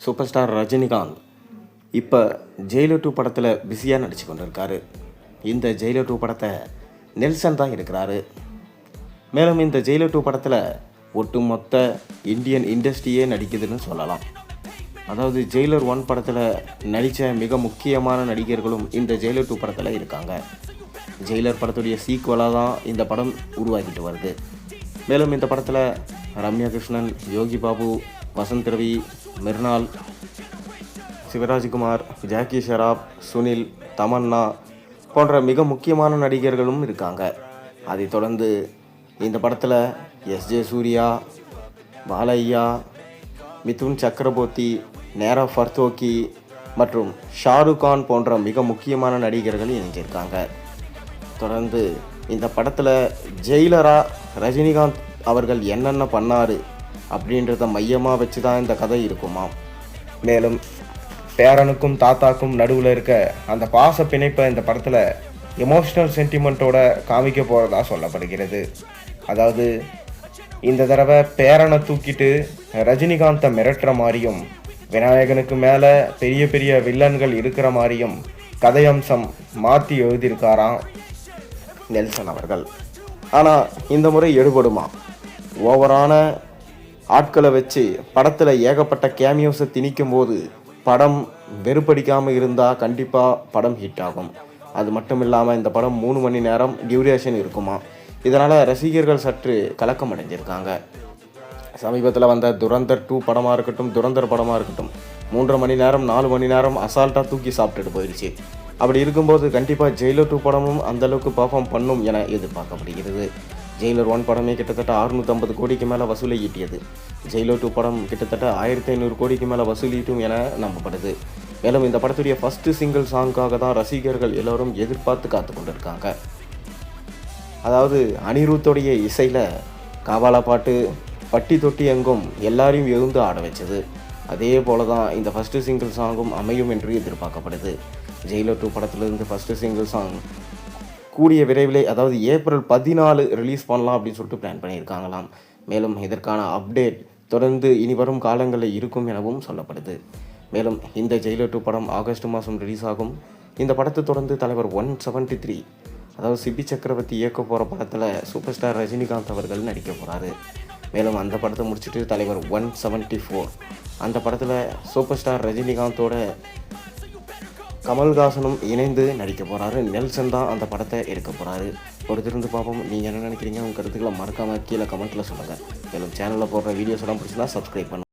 Super star Rajinikanth இப்போ Jailer 2 படத்தில் பிஸியாக நடிச்சு கொண்டிருக்காரு. இந்த ஜெயிலர் 2 படத்தை நெல்சன் தான் இருக்கிறாரு. மேலும் இந்த ஜெயிலர் 2 படத்தில் ஒட்டுமொத்த இந்தியன் இண்டஸ்ட்ரியே நடிக்குதுன்னு சொல்லலாம். அதாவது ஜெயிலர் 1 படத்தில் நடித்த மிக முக்கியமான நடிகர்களும் இந்த ஜெயிலர் 2 படத்தில் இருக்காங்க. ஜெயிலர் படத்துடைய சீக்குவலாக தான் இந்த படம் உருவாக்கிட்டு வருது. மேலும் இந்த படத்தில் ரம்யா கிருஷ்ணன், யோகி பாபு, வசந்த் ரவி, மிர்னால், சிவராஜ்குமார், ஜாக்கி ஷெராப், சுனில், தமன்னா போன்ற மிக முக்கியமான நடிகர்களும் இருக்காங்க. அதைத் தொடர்ந்து இந்த படத்தில் எஸ்ஜே சூர்யா, பாலையா, மிதுன் சக்கரபோர்த்தி, நேரா ஃபர்தோக்கி மற்றும் ஷாருக் கான் போன்ற மிக முக்கியமான நடிகர்கள் இணைஞ்சிருக்காங்க. தொடர்ந்து இந்த படத்தில் ஜெயிலராக ரஜினிகாந்த் அவர்கள் என்னென்ன பண்ணார் அப்படின்றத மையமாக வச்சு தான் இந்த கதை இருக்குமா. மேலும் பேரனுக்கும் தாத்தாக்கும் நடுவில் இருக்க அந்த பாச பிணைப்பை இந்த படத்தில் எமோஷ்னல் சென்டிமெண்ட்டோட காமிக்க போகிறதா சொல்லப்படுகிறது. அதாவது இந்த தடவை பேரனை தூக்கிட்டு ரஜினிகாந்தை மிரட்டுற மாதிரியும் விநாயகனுக்கு மேலே பெரிய பெரிய வில்லன்கள் இருக்கிற மாதிரியும் கதையம்சம் மாற்றி எழுதியிருக்காராம் நெல்சன் அவர்கள். ஆனால் இந்த முறை எடுபடுமா? ஓவரான ஆட்களை வச்சு படத்தில் ஏகப்பட்ட கேமியோஸை திணிக்கும் போது படம் வெறுப்படிக்காமல் இருந்தால் கண்டிப்பாக படம் ஹிட் ஆகும். அது மட்டும் இல்லாமல் இந்த படம் 3 மணி நேரம் டியூரேஷன் இருக்குமா. இதனால் ரசிகர்கள் சற்று கலக்கம் அடைஞ்சிருக்காங்க. சமீபத்தில் வந்த துரந்தர் 2 படமாக இருக்கட்டும், துரந்தர் படமாக இருக்கட்டும் 3.5 மணி நேரம் 4 மணி நேரம் அசால்ட்டாக தூக்கி சாப்பிட்டுட்டு போயிடுச்சு. அப்படி இருக்கும்போது கண்டிப்பாக ஜெயிலர் 2 படமும் அந்தளவுக்கு பர்ஃபார்ம் பண்ணும் என எதிர்பார்க்கப்படுகிறது. ஜெயிலர் 1 படமே கிட்டத்தட்ட 650 கோடிக்கு மேலே வசூலை ஈட்டியது. ஜெயிலர் 2 படம் கிட்டத்தட்ட 1500 கோடிக்கு மேலே வசூலீட்டும் என நம்பப்படுது. மேலும் இந்த படத்துடைய ஃபஸ்ட்டு சிங்கிள் சாங்காக தான் ரசிகர்கள் எல்லோரும் எதிர்பார்த்து காத்து கொண்டிருக்காங்க. அதாவது அனிருத்தோடைய இசையில் காவாலா பாட்டு பட்டி தொட்டி எங்கும் எல்லாரையும் எழுந்து ஆட வச்சது. அதே போல தான் இந்த ஃபஸ்ட்டு சிங்கிள் சாங்கும் அமையும் என்று எதிர்பார்க்கப்படுது. ஜெயிலர் 2 படத்திலிருந்து ஃபஸ்ட்டு சிங்கிள் சாங் கூடிய விரைவிலே, அதாவது ஏப்ரல் 14 ரிலீஸ் பண்ணலாம் அப்படின்னு சொல்லிட்டு பிளான் பண்ணியிருக்காங்களாம். மேலும் இதற்கான அப்டேட் தொடர்ந்து இனி வரும் காலங்களில் இருக்கும் எனவும் சொல்லப்படுது. மேலும் இந்த ஜெயிலர் 2 படம் ஆகஸ்ட் மாதம் ரிலீஸ் ஆகும். இந்த படத்தை தொடர்ந்து தலைவர் 173, அதாவது சிபி சக்கரவர்த்தி இயக்க போகிற படத்தில் சூப்பர் ஸ்டார் ரஜினிகாந்த் அவர்கள் நடிக்க போகிறாரு. மேலும் அந்த படத்தை முடிச்சுட்டு தலைவர் 174, அந்த படத்தில் சூப்பர் ஸ்டார் ரஜினிகாந்தோட கமல்ஹாசனும் இணைந்து நடிக்க போகிறாரு. நெல்சன் தான் அந்த படத்தை எடுக்க போகிறாரு. பொறுத்திருந்து பார்ப்போம். நீங்கள் என்ன நினைக்கிறீங்க? உங்கள் கருத்துக்களை மறக்காமல் கீழே கமெண்ட்டில் சொல்லுங்கள். மேலும் சேனலில் போடுற வீடியோஸ் எல்லாம் பிடிச்சினா சப்ஸ்கிரைப் பண்ணுங்கள்.